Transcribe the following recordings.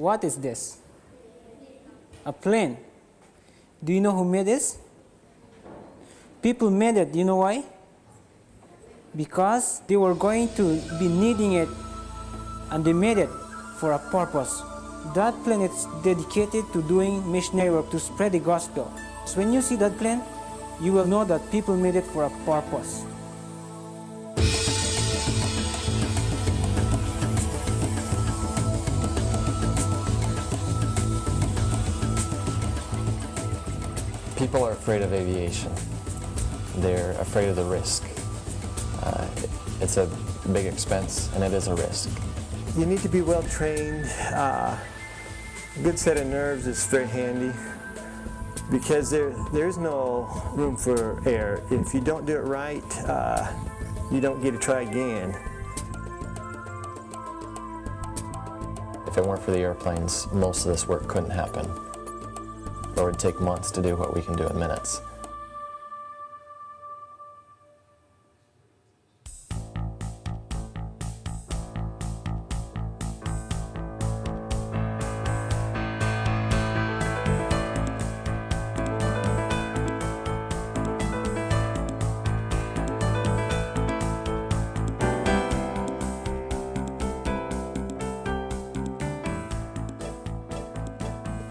What is this? A plane. Do you know who made this? People made it. Do you know why? Because they were going to be needing it, and they made it for a purpose. That plane is dedicated to doing missionary work, to spread the gospel. So when you see that plane, you will know that people made it for a purpose. People are afraid of aviation. They're afraid of the risk. It's a big expense, and it is a risk. You need to be well trained. A good set of nerves is very handy because there's no room for error. If you don't do it right, you don't get to try again. If it weren't for the airplanes, most of this work couldn't happen. Or it would take months to do what we can do in minutes.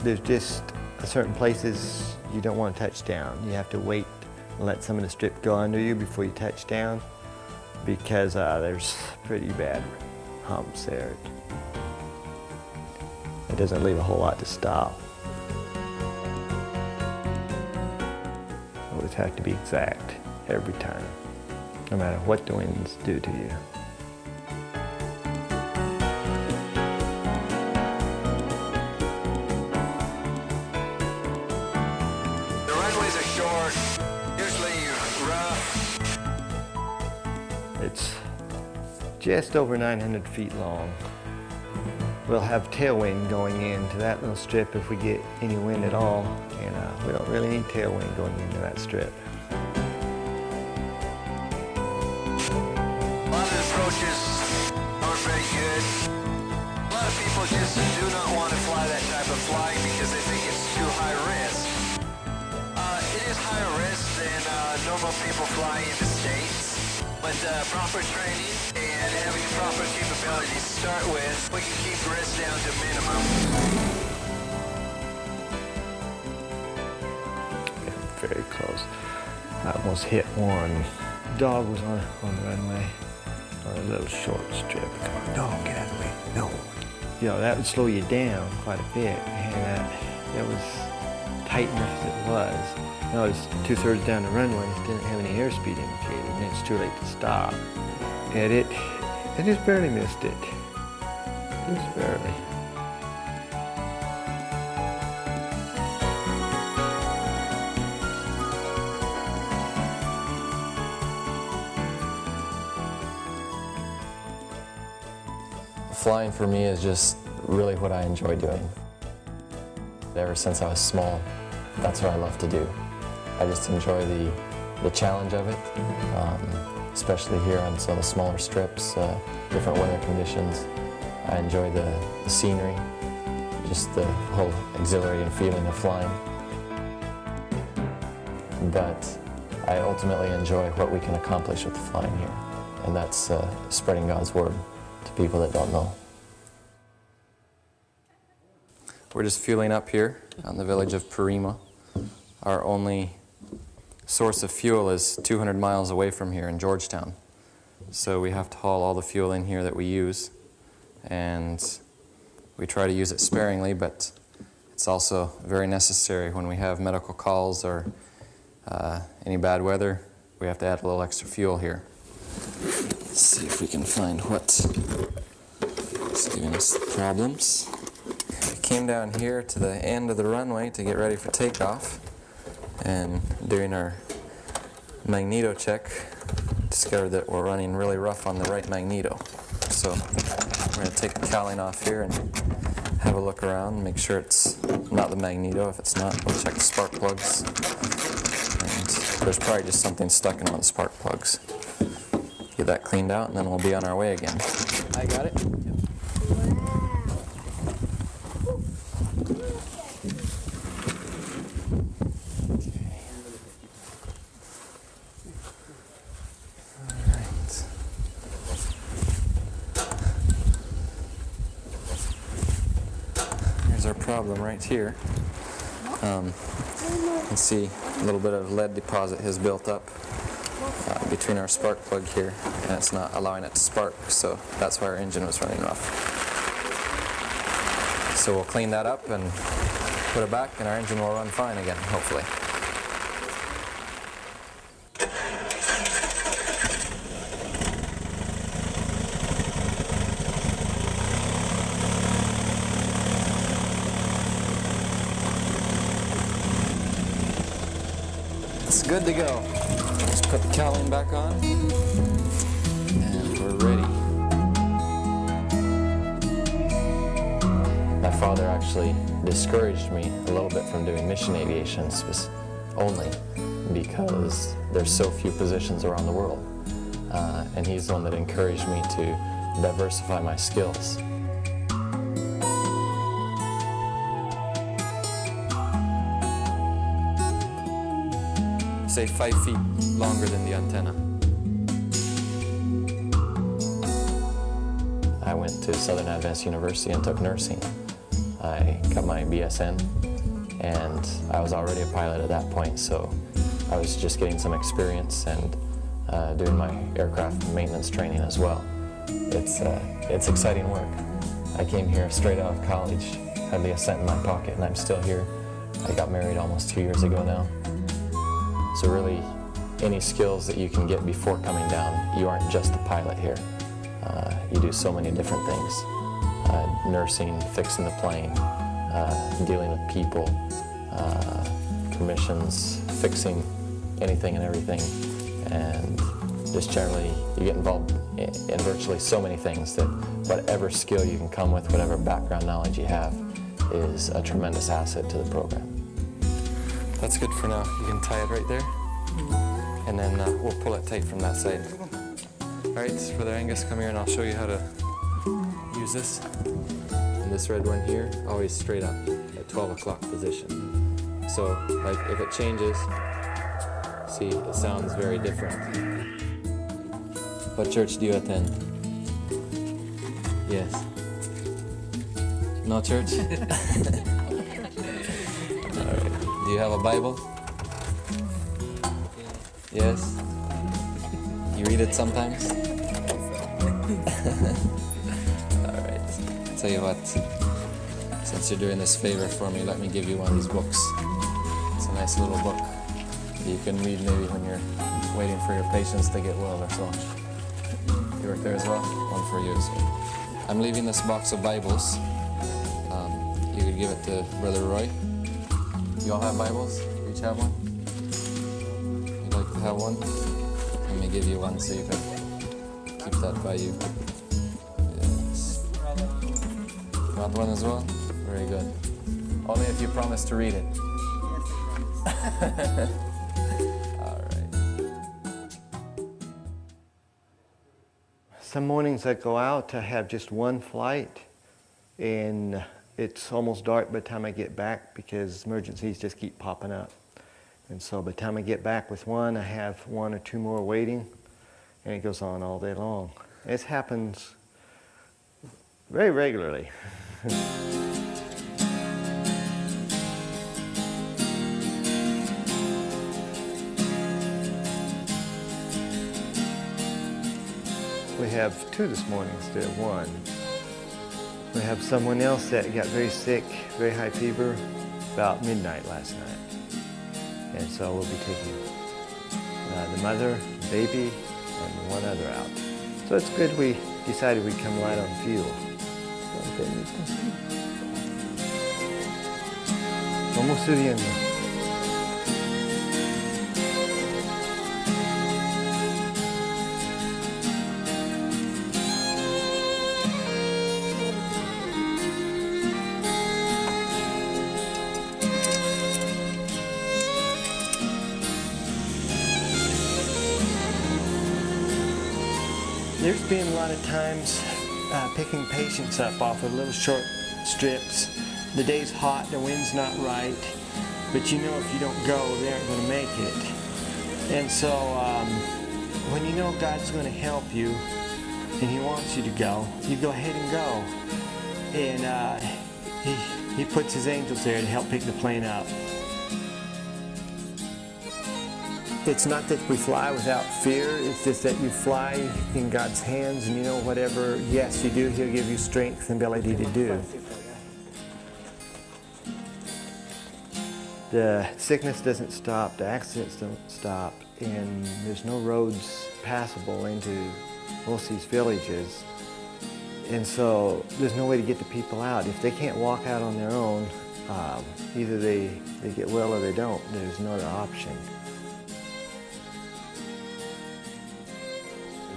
There's just certain places you don't want to touch down. You have to wait and let some of the strip go under you before you touch down because there's pretty bad humps there. It doesn't leave a whole lot to stop. You always have to be exact every time, no matter what the winds do to you. It's just over 900 feet long. We'll have tailwind going into that little strip if we get any wind at all, and we don't really need tailwind going into that strip. A lot of the approaches aren't very good. A lot of people just do not want to fly that type of flying because they think it's too high risk. It is higher risk than normal people flying in the States. But proper training and having proper capability to start with, we can keep risk down to minimum. Yeah, very close. I almost hit one. Dog was on the runway on a little short strip. Come on, dog, get out of the way. No. You know, that would slow you down quite a bit, and it was tight enough as it was. No, it's 2/3 down the runway, it didn't have any airspeed indicator, and it's too late to stop. And it just barely missed it. Just barely. Flying for me is just really what I enjoy doing. Ever since I was small, that's what I love to do. I just enjoy the challenge of it, especially here on some of the smaller strips, different weather conditions. I enjoy the scenery, just the whole exhilarating feeling of flying. But I ultimately enjoy what we can accomplish with the flying here, and that's spreading God's word to people that don't know. We're just fueling up here on the village of Parima. Our only source of fuel is 200 miles away from here in Georgetown. So we have to haul all the fuel in here that we use. And we try to use it sparingly, but it's also very necessary when we have medical calls or any bad weather. We have to add a little extra fuel here. Let's see if we can find what's giving us problems. We came down here to the end of the runway to get ready for takeoff. And during our magneto check, discovered that we're running really rough on the right magneto. So we're going to take the cowling off here and have a look around and make sure it's not the magneto. If it's not, we'll check the spark plugs. And there's probably just something stuck in one of the spark plugs. Get that cleaned out and then we'll be on our way again. I got it. our problem right here. You can see a little bit of lead deposit has built up between our spark plug here, and it's not allowing it to spark, so that's why our engine was running rough. So we'll clean that up and put it back, and our engine will run fine again, hopefully. It's good to go. Just put the cowling back on, and we're ready. My father actually discouraged me a little bit from doing mission aviation only because there's so few positions around the world. And he's the one that encouraged me to diversify my skills. Say 5 feet longer than the antenna. I went to Southern Adventist University and took nursing. I got my BSN, and I was already a pilot at that point, so I was just getting some experience and doing my aircraft maintenance training as well. It's exciting work. I came here straight out of college, had the cent in my pocket, and I'm still here. I got married almost 2 years ago now. So really, any skills that you can get before coming down, you aren't just a pilot here. You do so many different things. Nursing, fixing the plane, dealing with people, commissions, fixing anything and everything. And just generally, you get involved in virtually so many things that whatever skill you can come with, whatever background knowledge you have, is a tremendous asset to the program. That's good for now. You can tie it right there, and then we'll pull it tight from that side. All right, Brother Angus, come here and I'll show you how to use this. And this red one here, always straight up at 12 o'clock position. So, like, if it changes, see, it sounds very different. What church do you attend? Yes. No church? Do you have a Bible? Yes? You read it sometimes? Alright. Tell you what, since you're doing this favor for me, let me give you one of these books. It's a nice little book you can read maybe when you're waiting for your patients to get well or so. You work there as well? One for you as well. I'm leaving this box of Bibles. You could give it to Brother Roy. You all have Bibles? You each have one? You'd like to have one? Let me give you one so you can keep that by you. Yes. You want one as well? Very good. Only if you promise to read it. Yes. All right. Some mornings I go out, I have just one flight, and it's almost dark by the time I get back because emergencies just keep popping up. And so by the time I get back with one, I have 1 or 2 more waiting, and it goes on all day long. This happens very regularly. We have 2 this morning instead of 1. We have someone else that got very sick, very high fever, about midnight last night. And so we'll be taking the mother, the baby, and 1 other out. So it's good we decided we'd come light on fuel. Vamos subiendo. There's been a lot of times picking patients up off of little short strips. The day's hot, the wind's not right, but you know if you don't go, they aren't going to make it. And so when you know God's going to help you and He wants you to go, you go ahead and go. And He puts his angels there to help pick the plane up. It's not that we fly without fear, it's just that you fly in God's hands, and you know whatever, yes, you do, He'll give you strength and ability to do. The sickness doesn't stop, the accidents don't stop, and there's no roads passable into most of these villages. And so there's no way to get the people out. If they can't walk out on their own, either they get well or they don't. There's no other option.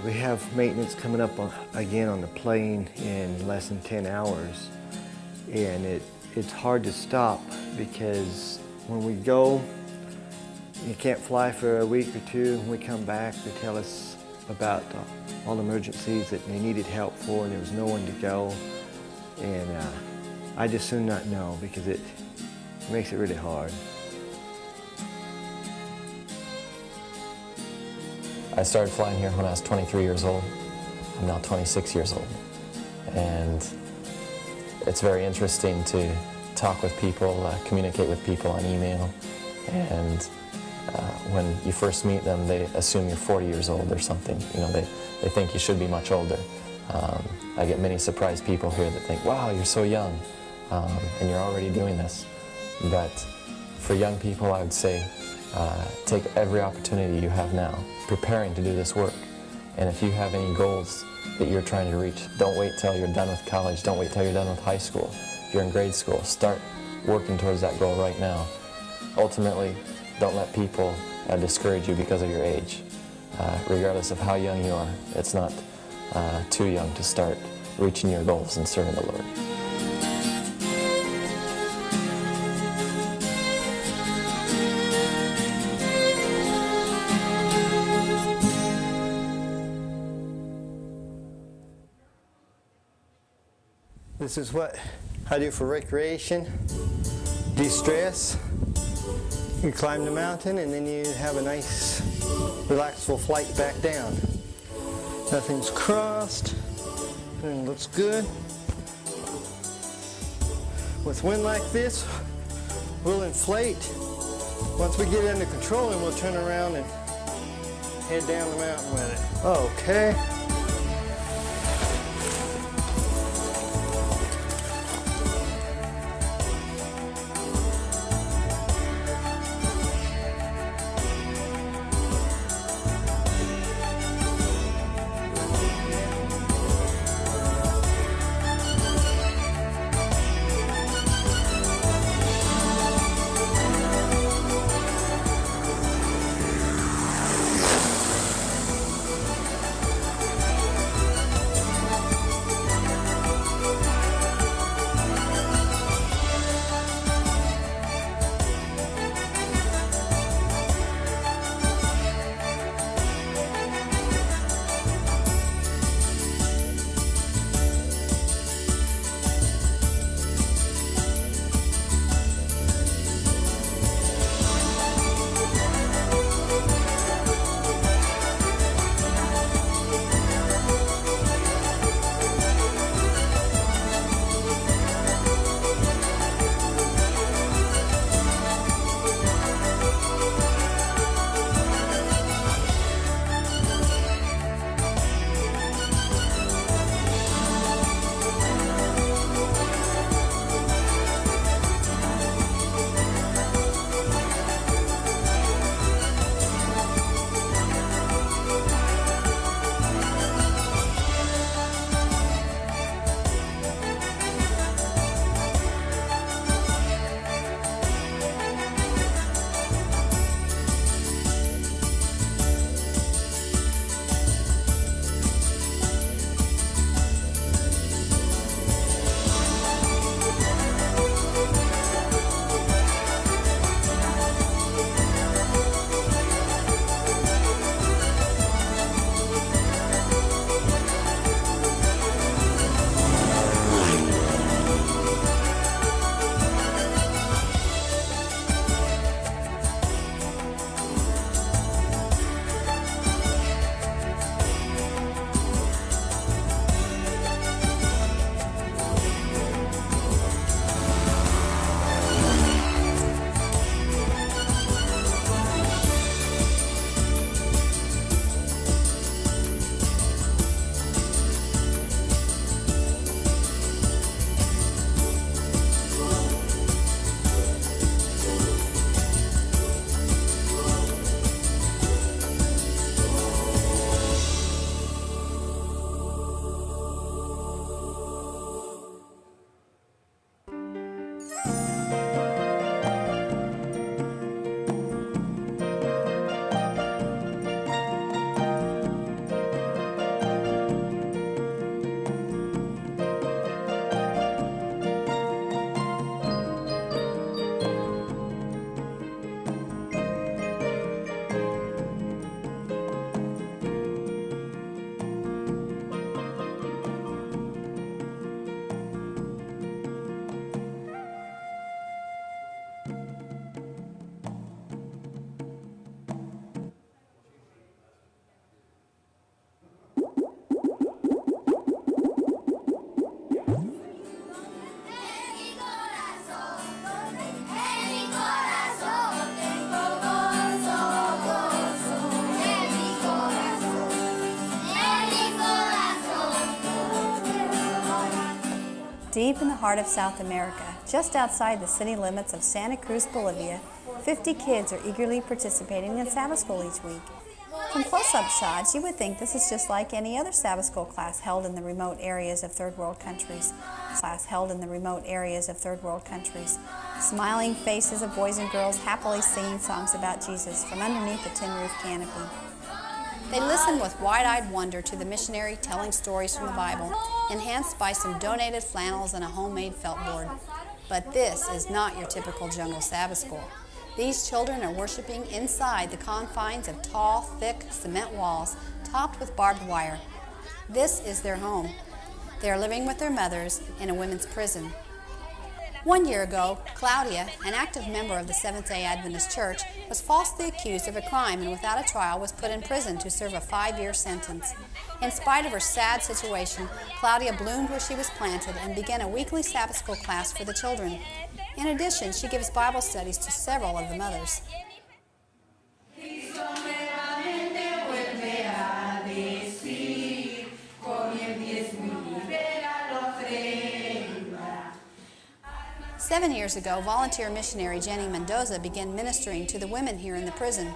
We have maintenance coming up again on the plane in less than 10 hours. And it's hard to stop because when we go, you can't fly for a week or two. When we come back, they tell us about all the emergencies that they needed help for, and there was no one to go. And I just soon not know because it makes it really hard. I started flying here when I was 23 years old. I'm now 26 years old. And it's very interesting to talk with people, communicate with people on email. And when you first meet them, they assume you're 40 years old or something. You know, they think you should be much older. I get many surprised people here that think, wow, you're so young, and you're already doing this. But for young people, I would say, take every opportunity you have now, preparing to do this work. And if you have any goals that you're trying to reach, don't wait till you're done with college, don't wait till you're done with high school. If you're in grade school, start working towards that goal right now. Ultimately, don't let people discourage you because of your age. Regardless of how young you are, it's not too young to start reaching your goals and serving the Lord. This is what I do for recreation, de-stress. You climb the mountain and then you have a nice, relaxful flight back down. Nothing's crossed, everything looks good. With wind like this, we'll inflate. Once we get it under control, and we'll turn around and head down the mountain with it. Okay. Deep in the heart of South America, just outside the city limits of Santa Cruz, Bolivia, 50 kids are eagerly participating in Sabbath school each week. From close-up shots, you would think this is just like any other Sabbath school class held in the remote areas of third world countries. Smiling faces of boys and girls happily singing songs about Jesus from underneath the tin roof canopy. They listen with wide-eyed wonder to the missionary telling stories from the Bible, enhanced by some donated flannels and a homemade felt board. But this is not your typical jungle Sabbath school. These children are worshiping inside the confines of tall, thick cement walls topped with barbed wire. This is their home. They are living with their mothers in a women's prison. 1 year ago, Claudia, an active member of the Seventh-day Adventist Church, was falsely accused of a crime and without a trial was put in prison to serve a 5-year sentence. In spite of her sad situation, Claudia bloomed where she was planted and began a weekly Sabbath school class for the children. In addition, she gives Bible studies to several of the mothers. Seven years ago, volunteer missionary Jenny Mendoza began ministering to the women here in the prison.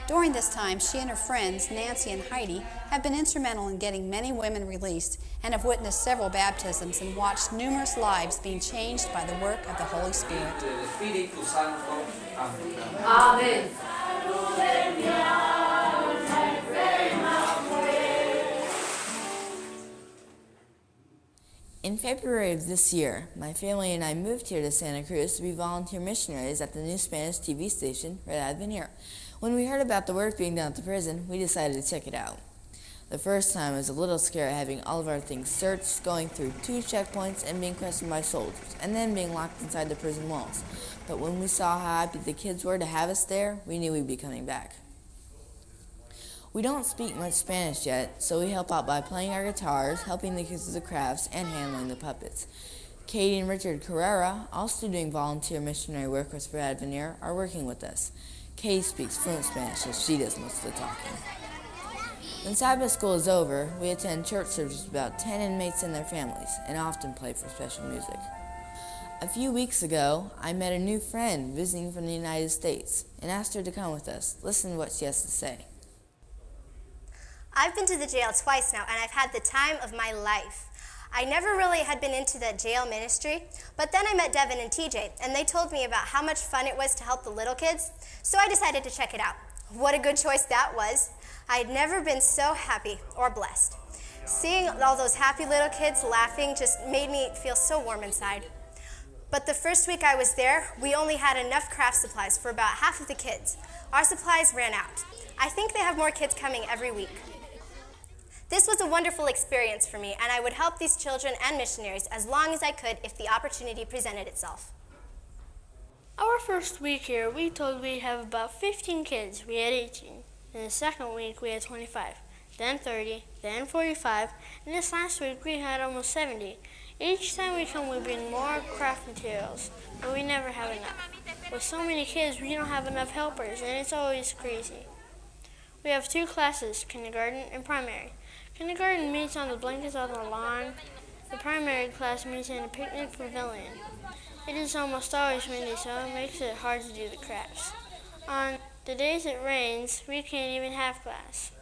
During this time, she and her friends, Nancy and Heidi, have been instrumental in getting many women released and have witnessed several baptisms and watched numerous lives being changed by the work of the Holy Spirit. Amen. In February of this year, my family and I moved here to Santa Cruz to be volunteer missionaries at the new Spanish TV station Red Advenir. When we heard about the work being done at the prison, we decided to check it out. The first time was a little scary having all of our things searched, going through 2 checkpoints and being questioned by soldiers, and then being locked inside the prison walls. But when we saw how happy the kids were to have us there, we knew we'd be coming back. We don't speak much Spanish yet, so we help out by playing our guitars, helping the kids with the crafts, and handling the puppets. Katie and Richard Carrera, also doing volunteer missionary work with Red Advenir, are working with us. Katie speaks fluent Spanish, so she does most of the talking. When Sabbath school is over, we attend church services with about 10 inmates and their families, and often play for special music. A few weeks ago, I met a new friend visiting from the United States, and asked her to come with us. Listen to what she has to say. I've been to the jail twice now, and I've had the time of my life. I never really had been into the jail ministry, but then I met Devin and TJ, and they told me about how much fun it was to help the little kids, so I decided to check it out. What a good choice that was. I had never been so happy or blessed. Seeing all those happy little kids laughing just made me feel so warm inside. But the first week I was there, we only had enough craft supplies for about half of the kids. Our supplies ran out. I think they have more kids coming every week. This was a wonderful experience for me, and I would help these children and missionaries as long as I could if the opportunity presented itself. Our first week here, we told we'd have about 15 kids. We had 18. In the second week, we had 25, then 30, then 45, and this last week, we had almost 70. Each time we come, we bring more craft materials, but we never have enough. With so many kids, we don't have enough helpers, and it's always crazy. We have 2 classes, kindergarten and primary. Kindergarten meets on the blankets on the lawn. The primary class meets in a picnic pavilion. It is almost always windy, so it makes it hard to do the crafts. On the days it rains, we can't even have class.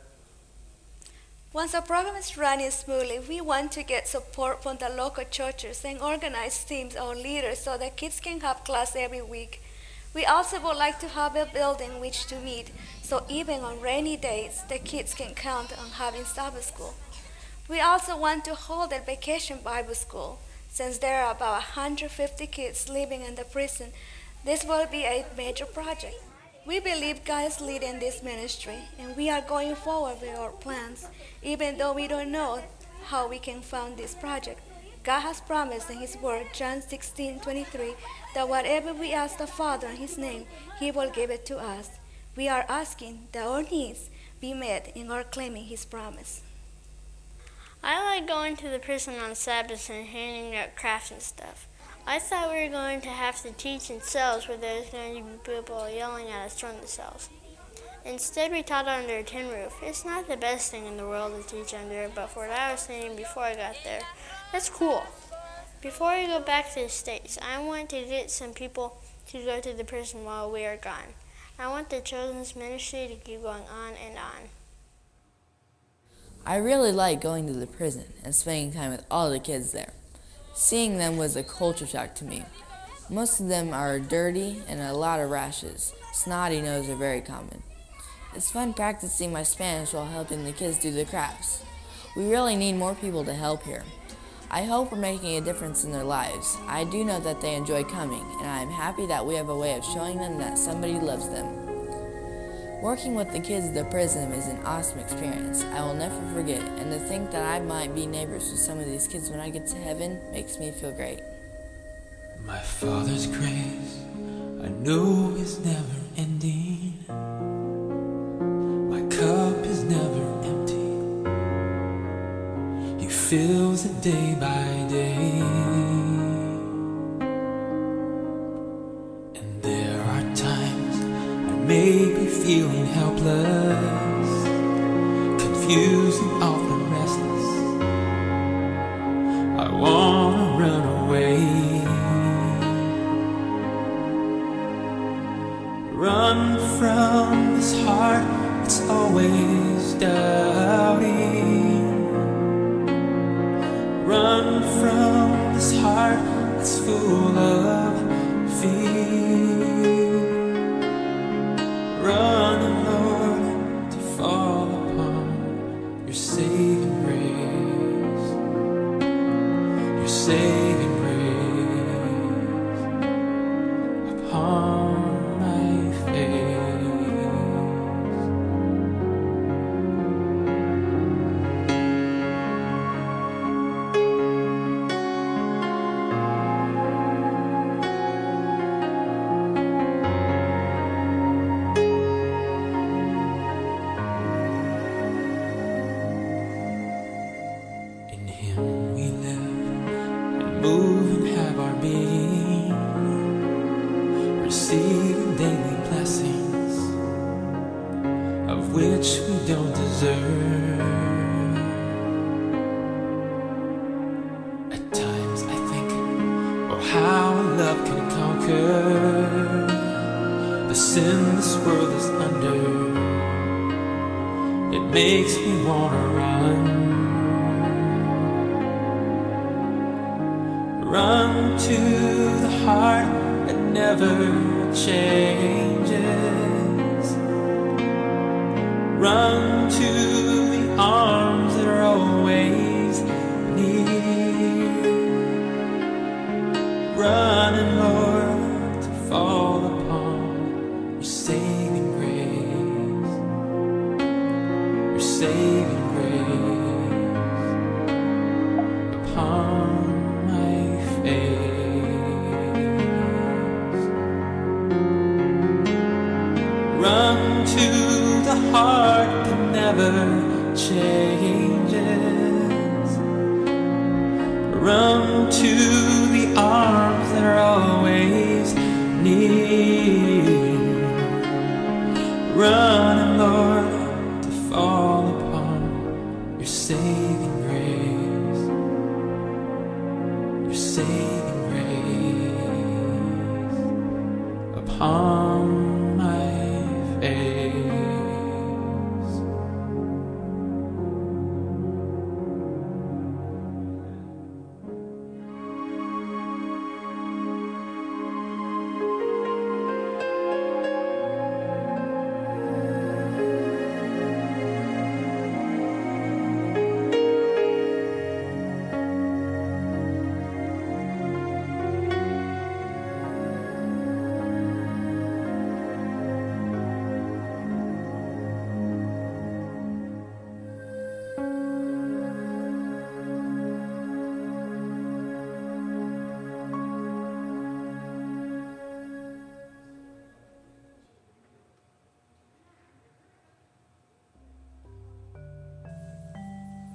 Once the program is running smoothly, we want to get support from the local churches and organize teams or leaders so the kids can have class every week. We also would like to have a building in which to meet, so even on rainy days, the kids can count on having Sabbath school. We also want to hold a vacation Bible school. Since there are about 150 kids living in the prison, this will be a major project. We believe God is leading this ministry, and we are going forward with our plans, even though we don't know how we can fund this project. God has promised in His Word, John 16:23, that whatever we ask the Father in His name, He will give it to us. We are asking that our needs be met and are claiming His promise. I like going to the prison on Sabbath and handing out crafts and stuff. I thought we were going to have to teach in cells where there's going to be people yelling at us from the cells. Instead, we taught under a tin roof. It's not the best thing in the world to teach under it, but for what I was thinking before I got there, that's cool. Before we go back to the States, I want to get some people to go to the prison while we are gone. I want the children's ministry to keep going on and on. I really like going to the prison and spending time with all the kids there. Seeing them was a culture shock to me. Most of them are dirty and a lot of rashes. Snotty nose are very common. It's fun practicing my Spanish while helping the kids do the crafts. We really need more people to help here. I hope we're making a difference in their lives. I do know that they enjoy coming, and I am happy that we have a way of showing them that somebody loves them. Working with the kids at the prison is an awesome experience I will never forget, and to think that I might be neighbors with some of these kids when I get to heaven makes me feel great. My Father's grace, I know is never ending. My cup is never empty. He fills it day by day. And there are times I may be feeling helpless, confused and often restless. I wanna run away. Run from this heart that's always doubting. Run from this heart that's full of fear. Run, Lord, to fall upon your saving grace. Your saving grace upon my face. In Him we live and move and have our being, receiving daily blessings of which we don't deserve. At times I think, oh, how love can conquer the sin this world is under. It makes me wanna run. Run to the heart that never changes. Run to the arms that are always near. Run, and Lord, to fall upon your saving grace. Your saving grace upon my face. Run to the heart that never changes. Run to the arms that are always near. Run, and Lord, to fall upon your saving grace. Your saving grace upon my face.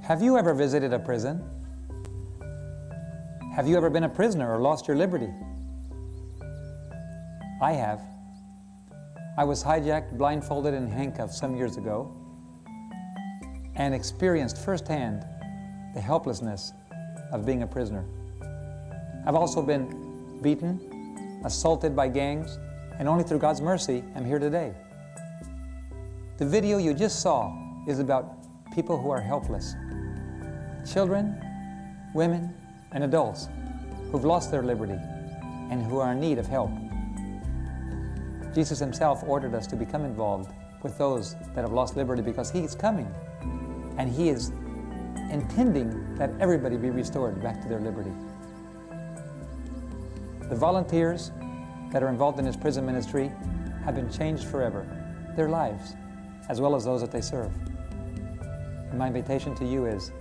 Have you ever visited a prison? Have you ever been a prisoner or lost your liberty? I have. I was hijacked, blindfolded, and handcuffed some years ago and experienced firsthand the helplessness of being a prisoner. I've also been beaten, assaulted by gangs, and only through God's mercy, I'm here today. The video you just saw is about people who are helpless. Children, women, and adults who've lost their liberty and who are in need of help. Jesus himself ordered us to become involved with those that have lost liberty because he is coming and he is intending that everybody be restored back to their liberty. The volunteers that are involved in his prison ministry have been changed forever, their lives, as well as those that they serve. And my invitation to you is,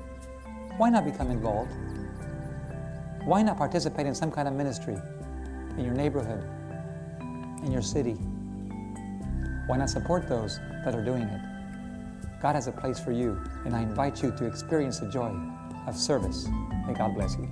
why not become involved? Why not participate in some kind of ministry in your neighborhood, in your city? Why not support those that are doing it? God has a place for you, and I invite you to experience the joy of service. May God bless you.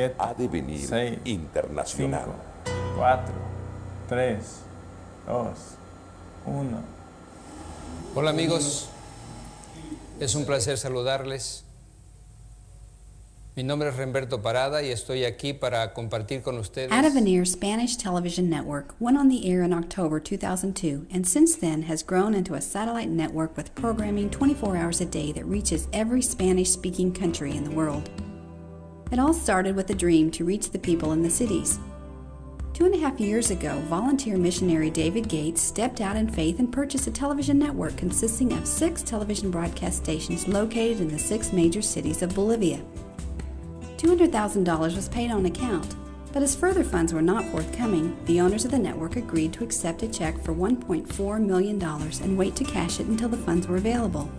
Red ha de venir 6, internacional. 5, 4, 3, 2, 1. Hola amigos, es un placer saludarles. Mi nombre es Remberto Parada y estoy aquí para compartir con ustedes. Avenir's Spanish television network went on the air in October 2002 and since then has grown into a satellite network with programming 24 hours a day that reaches every Spanish-speaking country in the world. It all started with a dream to reach the people in the cities. 2.5 years ago, volunteer missionary David Gates stepped out in faith and purchased a television network consisting of 6 television broadcast stations located in the 6 major cities of Bolivia. $200,000 was paid on account, but as further funds were not forthcoming, the owners of the network agreed to accept a check for $1.4 million and wait to cash it until the funds were available.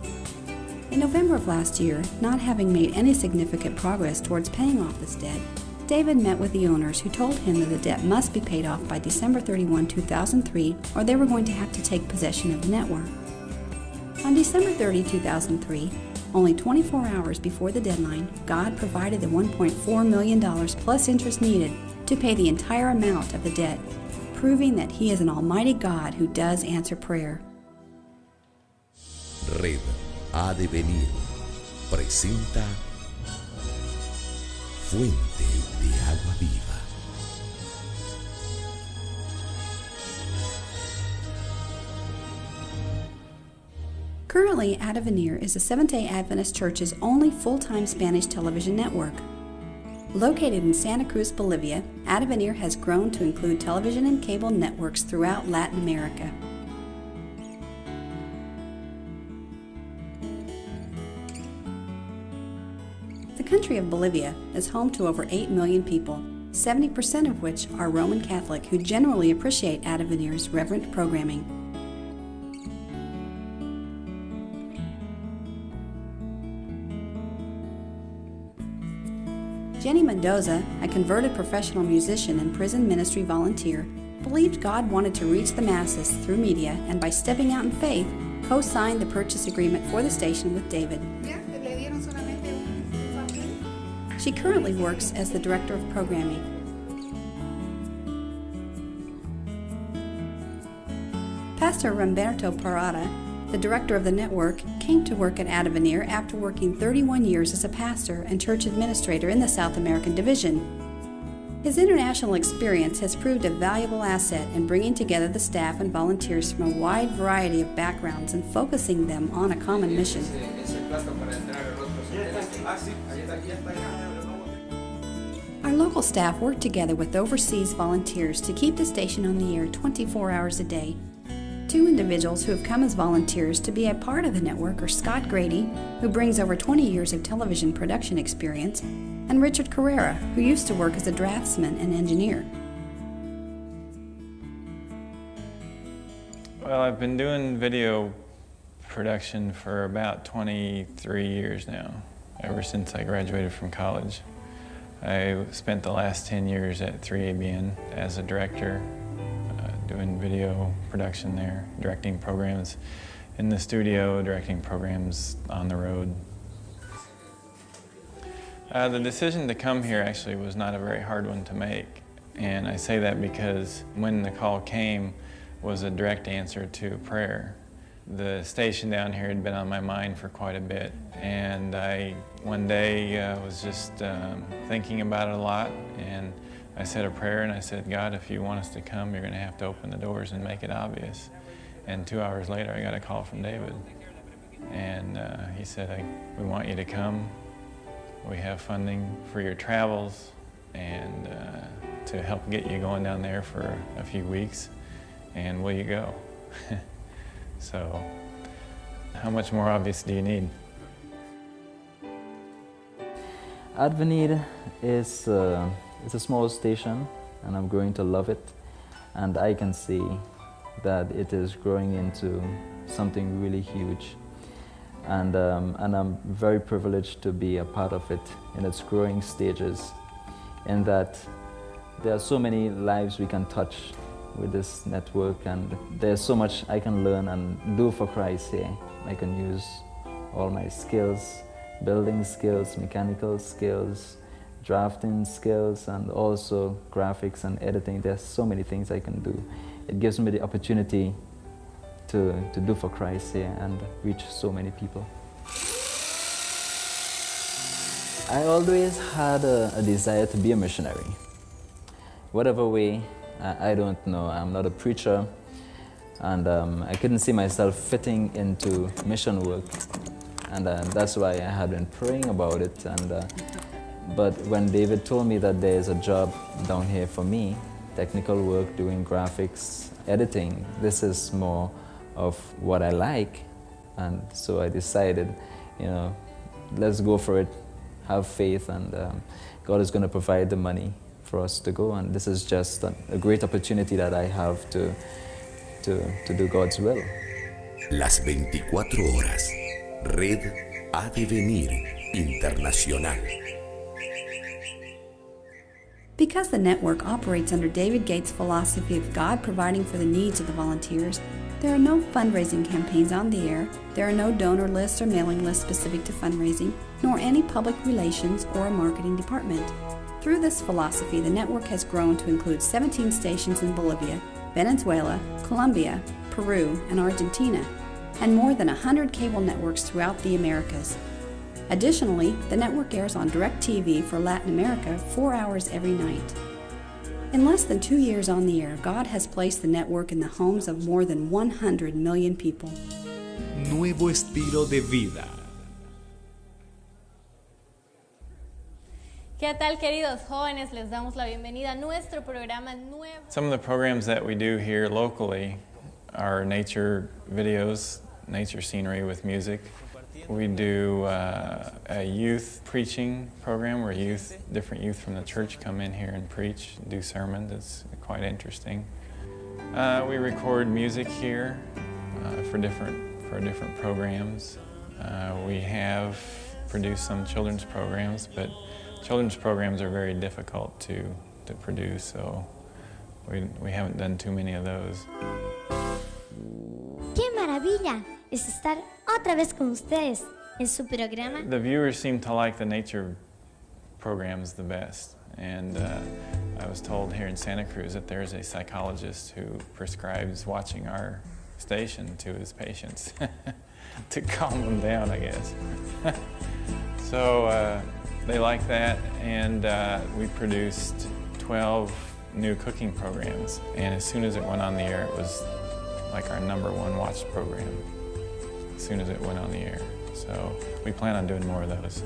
In November of last year, not having made any significant progress towards paying off this debt, David met with the owners who told him that the debt must be paid off by December 31, 2003, or they were going to have to take possession of the network. On December 30, 2003, only 24 hours before the deadline, God provided the $1.4 million plus interest needed to pay the entire amount of the debt, proving that He is an almighty God who does answer prayer. Red ha de venir presenta Fuente de Agua Viva. Currently, Avenir is the Seventh-day Adventist Church's only full-time Spanish television network. Located in Santa Cruz, Bolivia, Avenir has grown to include television and cable networks throughout Latin America. The country of Bolivia is home to over 8 million people, 70% of which are Roman Catholic who generally appreciate Avenir's reverent programming. Jenny Mendoza, a converted professional musician and prison ministry volunteer, believed God wanted to reach the masses through media and by stepping out in faith, co-signed the purchase agreement for the station with David. She currently works as the Director of Programming. Pastor Remberto Parada, the director of the network, came to work at Avenir after working 31 years as a pastor and church administrator in the South American division. His international experience has proved a valuable asset in bringing together the staff and volunteers from a wide variety of backgrounds and focusing them on a common mission. Our local staff work together with overseas volunteers to keep the station on the air 24 hours a day. Two individuals who have come as volunteers to be a part of the network are Scott Grady, who brings over 20 years of television production experience, and Richard Carrera, who used to work as a draftsman and engineer. Well, I've been doing video production for about 23 years now, ever since I graduated from college. I spent the last 10 years at 3ABN as a director, doing video production there, directing programs in the studio, directing programs on the road. The decision to come here actually was not a very hard one to make, and I say that because when the call came was a direct answer to prayer. The station down here had been on my mind for quite a bit, and I one day was just thinking about it a lot, and I said a prayer and I said, God, if you want us to come, you're going to have to open the doors and make it obvious. And 2 hours later I got a call from David, and he said, we want you to come. We have funding for your travels and to help get you going down there for a few weeks, and will you go? So, how much more obvious do you need? Advenir is it's a small station, and I'm going to love it, and I can see that it is growing into something really huge, and I'm very privileged to be a part of it in its growing stages, in that there are so many lives we can touch with this network, and there's so much I can learn and do for Christ here. I can use all my skills, building skills, mechanical skills, drafting skills, and also graphics and editing. There's so many things I can do. It gives me the opportunity to do for Christ here and reach so many people. I always had a desire to be a missionary. Whatever way, I don't know. I'm not a preacher, and I couldn't see myself fitting into mission work, and that's why I had been praying about it. But when David told me that there is a job down here for me, technical work, doing graphics, editing, this is more of what I like, and so I decided, let's go for it, have faith, and God is going to provide the money for us to go, and this is just a great opportunity that I have to do God's will. Las 24 horas, Red Ha de Venir Internacional. Because the network operates under David Gates' philosophy of God providing for the needs of the volunteers, there are no fundraising campaigns on the air, there are no donor lists or mailing lists specific to fundraising, nor any public relations or a marketing department. Through this philosophy, the network has grown to include 17 stations in Bolivia, Venezuela, Colombia, Peru, and Argentina, and more than 100 cable networks throughout the Americas. Additionally, the network airs on DirecTV for Latin America 4 hours every night. In less than 2 years on the air, God has placed the network in the homes of more than 100 million people. Nuevo estilo de vida. ¿Qué tal, queridos jóvenes? Les damos la bienvenida a nuestro programa nuevo. Some of the programs that we do here locally are nature videos, nature scenery with music. We do a youth preaching program where different youth from the church come in here and preach, do sermons. It's quite interesting. We record music here for different programs. We have produced some children's programs, but children's programs are very difficult to produce, so we haven't done too many of those. ¡Qué maravilla es estar otra vez con ustedes en su programa! The viewers seem to like the nature programs the best, and I was told here in Santa Cruz that there's a psychologist who prescribes watching our station to his patients to calm them down, I guess. So they like that, and we produced 12 new cooking programs, and as soon as it went on the air, it was like our #1 watched program, as soon as it went on the air. So we plan on doing more of those.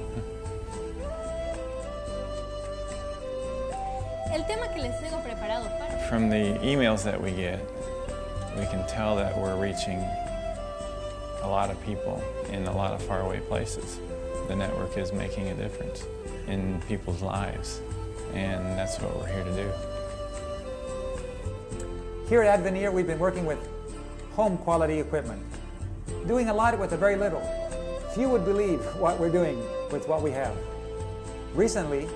El tema que les tengo preparado para... From the emails that we get, we can tell that we're reaching a lot of people in a lot of faraway places. The network is making a difference in people's lives, and that's what we're here to do. Here at Advenir, we've been working with home quality equipment, doing a lot with a very little. Few would believe what we're doing with what we have. Recently,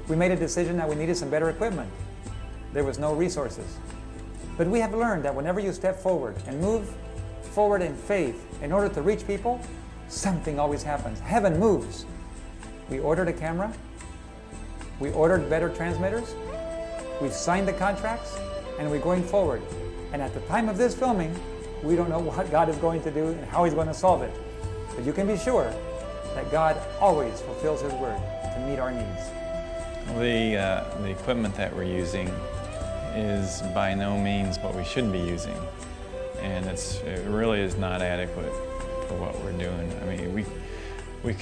we made a decision that we needed some better equipment. There was no resources. But we have learned that whenever you step forward and move forward in faith in order to reach people, something always happens. Heaven moves. We ordered a camera. We ordered better transmitters. We've signed the contracts, and we're going forward. And at the time of this filming, we don't know what God is going to do and how He's going to solve it. But you can be sure that God always fulfills His word to meet our needs. The equipment that we're using is by no means what we should be using, and it really is not adequate for what we're doing. I mean, we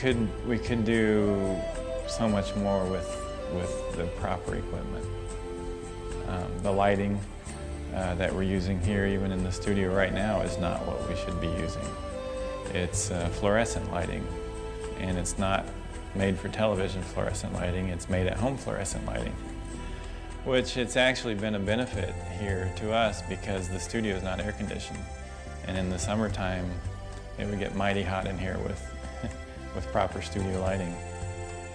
could do so much more with the proper equipment. The lighting that we're using here, even in the studio right now, is not what we should be using. It's fluorescent lighting, and it's not made for television fluorescent lighting, it's made at home fluorescent lighting, which it's actually been a benefit here to us because the studio is not air conditioned, and in the summertime it would get mighty hot in here with proper studio lighting.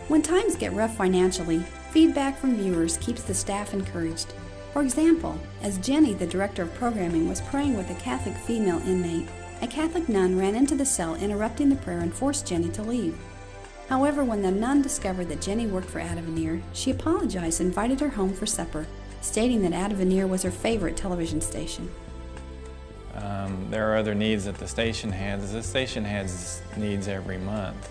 When times get rough financially, feedback from viewers keeps the staff encouraged. For example, as Jenny, the director of programming, was praying with a Catholic female inmate, a Catholic nun ran into the cell interrupting the prayer and forced Jenny to leave. However, when the nun discovered that Jenny worked for Advenir, she apologized and invited her home for supper, stating that Advenir was her favorite television station. There are other needs that the station has. The station has needs every month.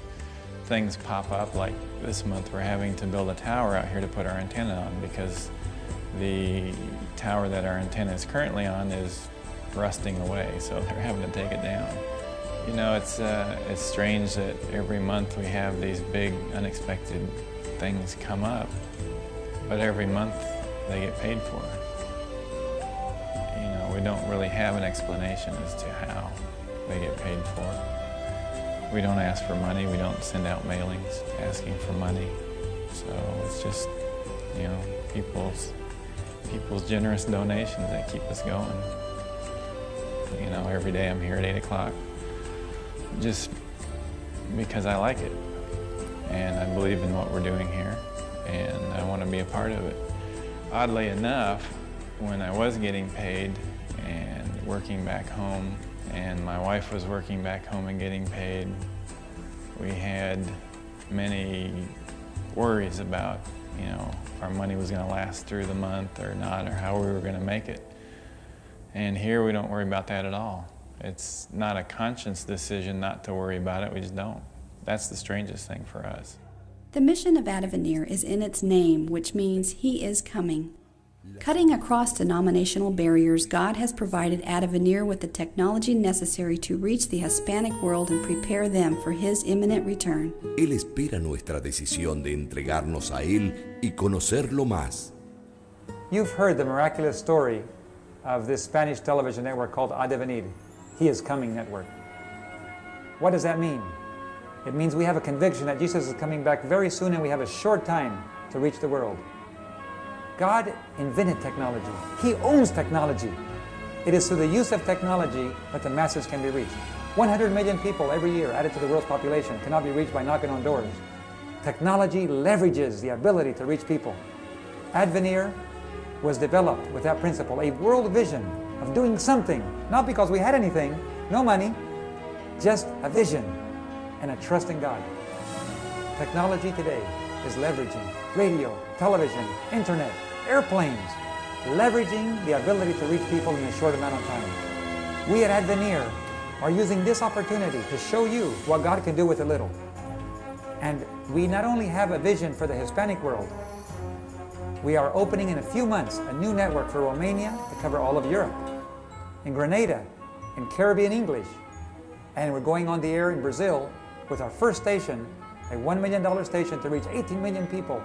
Things pop up, like this month we're having to build a tower out here to put our antenna on because the tower that our antenna is currently on is rusting away, so they're having to take it down. You know, it's strange that every month we have these big unexpected things come up, but every month they get paid for. You know, we don't really have an explanation as to how they get paid for. We don't ask for money, we don't send out mailings asking for money. So it's just, you know, people's generous donations that keep us going. You know, every day I'm here at 8 o'clock. Just because I like it, and I believe in what we're doing here, and I want to be a part of it. Oddly enough, when I was getting paid and working back home, and my wife was working back home and getting paid, we had many worries about, you know, if our money was going to last through the month or not, or how we were going to make it. And here we don't worry about that at all. It's not a conscious decision not to worry about it, we just don't. That's the strangest thing for us. The mission of Advenir is in its name, which means He is coming. Cutting across denominational barriers, God has provided Advenir with the technology necessary to reach the Hispanic world and prepare them for His imminent return. Él espera nuestra decisión de entregarnos a Él y conocerlo más. You've heard the miraculous story of this Spanish television network called Advenir. He is Coming network. What does that mean? It means we have a conviction that Jesus is coming back very soon and we have a short time to reach the world. God invented technology. He owns technology. It is through the use of technology that the masses can be reached. 100 million people every year added to the world's population cannot be reached by knocking on doors. Technology leverages the ability to reach people. Advenir was developed with that principle, a world vision of doing something, not because we had anything, no money, just a vision and a trust in God. Technology today is leveraging radio, television, internet, airplanes, leveraging the ability to reach people in a short amount of time. We at Advenir are using this opportunity to show you what God can do with a little. And we not only have a vision for the Hispanic world, We are opening in a few months a new network for Romania to cover all of Europe, in Grenada, in Caribbean English, and we're going on the air in Brazil with our first station, a $1 million station to reach 18 million people.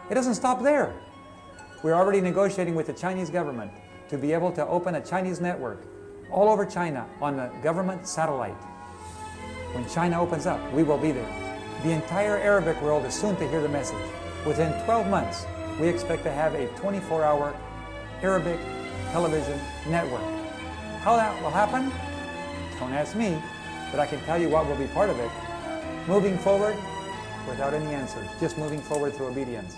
It doesn't stop there. We're already negotiating with the Chinese government to be able to open a Chinese network all over China on the government satellite. When China opens up, we will be there. The entire Arabic world is soon to hear the message. Within 12 months, we expect to have a 24-hour Arabic television network. How that will happen? Don't ask me, but I can tell you what will be part of it. Moving forward without any answers, just moving forward through obedience.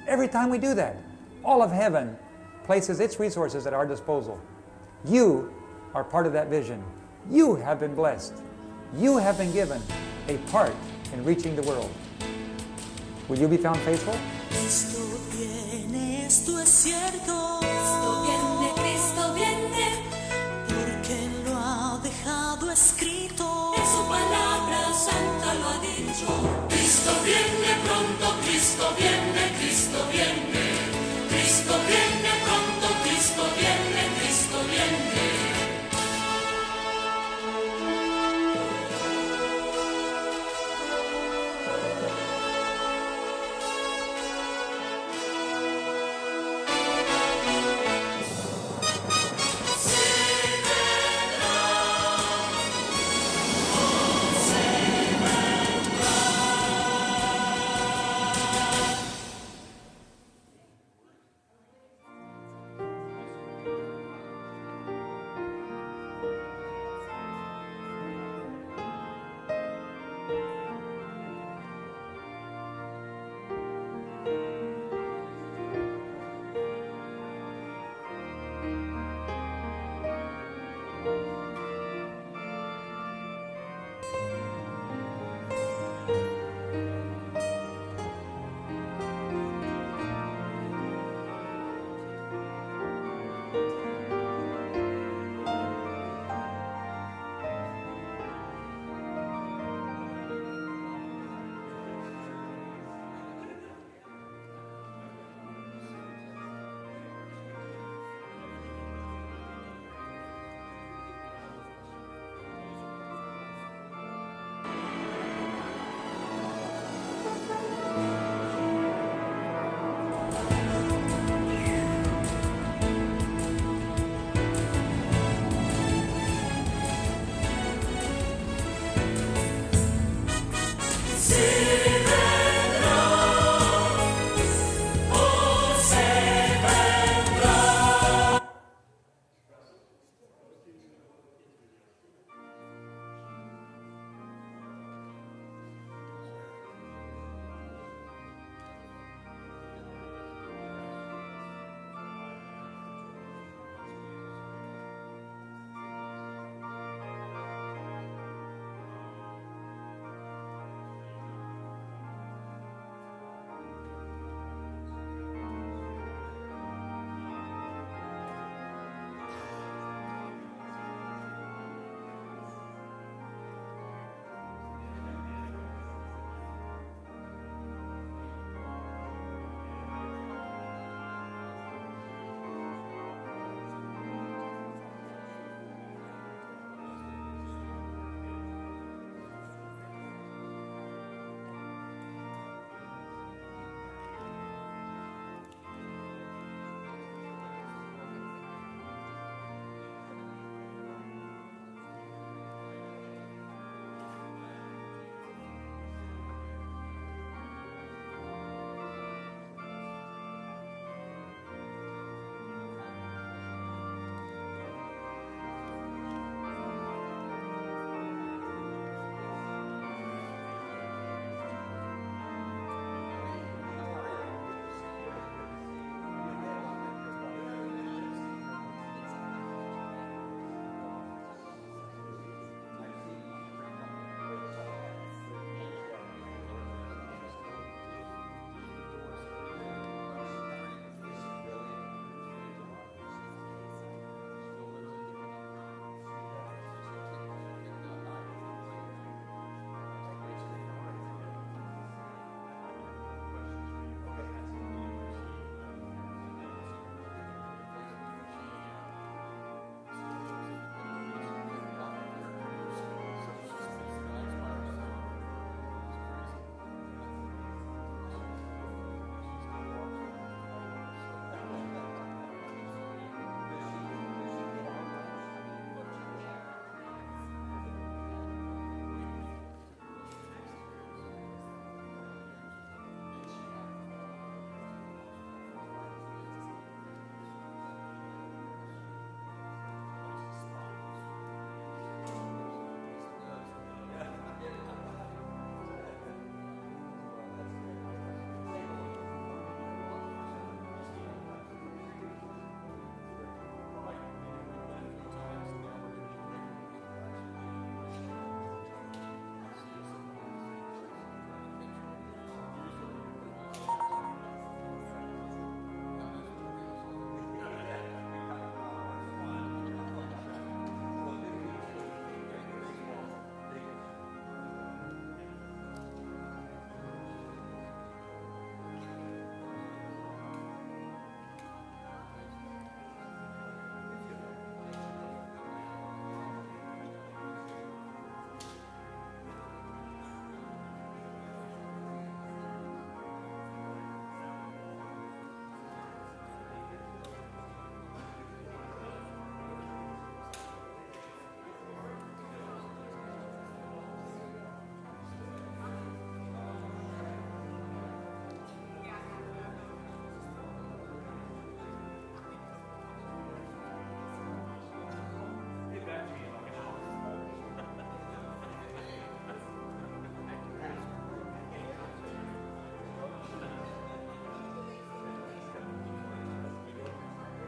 Every time we do that, all of heaven places its resources at our disposal. You are part of that vision. You have been blessed. You have been given a part in reaching the world. Will you be found faithful? Cristo viene, esto es cierto. Cristo viene, porque lo ha dejado escrito. En su palabra santa lo ha dicho. Cristo viene.